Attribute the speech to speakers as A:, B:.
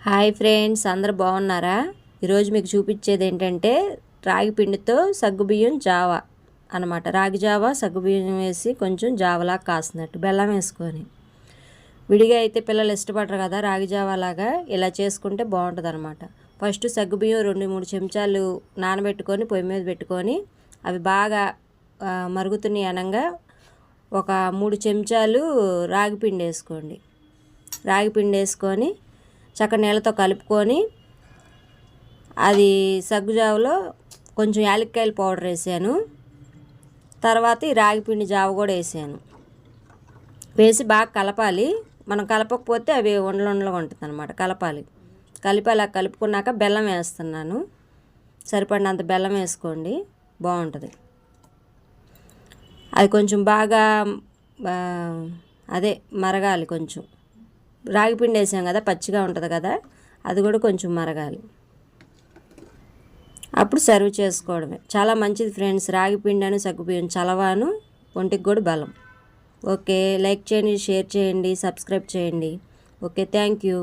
A: Hi friends, అందరు బాగున్నారా? ఈరోజు మీకు చూపించేది ఏంటంటే రాగి పిండితో సగ్గుబియ్యం జావా అనమాట. రాగి జావా సగ్గుబియ్యం వేసి కొంచెం జావలా కాసినట్టు బెల్లం వేసుకొని. విడిగా అయితే పిల్లలు ఇష్టపడరు కదా, రాగి జావా లాగా ఇలా చేసుకుంటే బాగుంటుంది అనమాట. ఫస్ట్ సగ్గుబియ్యం 2-3 చెంచాలు నానబెట్టుకొని పొయ్యి మీద పెట్టుకొని అవి బాగా మరుగుతున్నాయి అనగా ఒక 3 చెంచాలు రాగి పిండి వేసుకోండి. రాగి పిండి వేసుకొని చక్క నీళ్ళతో కలుపుకొని అది సగ్గుజావలో కొంచెం యాలక్కాయల పౌడర్ వేసాను. తర్వాత ఈ రాగి పిండి జావ కూడా వేసాను. వేసి బాగా కలపాలి. మనం కలపకపోతే అవి ఉండలుండలుగా ఉంటుంది అనమాట. కలిపి అలా కలుపుకున్నాక బెల్లం వేస్తున్నాను. సరిపడినంత బెల్లం వేసుకోండి, బాగుంటుంది. అది కొంచెం బాగా మరగాలి. కొంచెం రాగి పిండి వేసాం కదా, పచ్చిగా ఉంటుంది కదా, అది కూడా కొంచెం మరగాలి. అప్పుడు సర్వ్ చేసుకోవడమే. చాలా మంచిది ఫ్రెండ్స్. రాగి పిండి అని సగ్గుబియ్యం చలవాను, ఒంటికి కూడా బలం. ఓకే, లైక్ చేయండి, షేర్ చేయండి, సబ్స్క్రైబ్ చేయండి. Okay, thank you.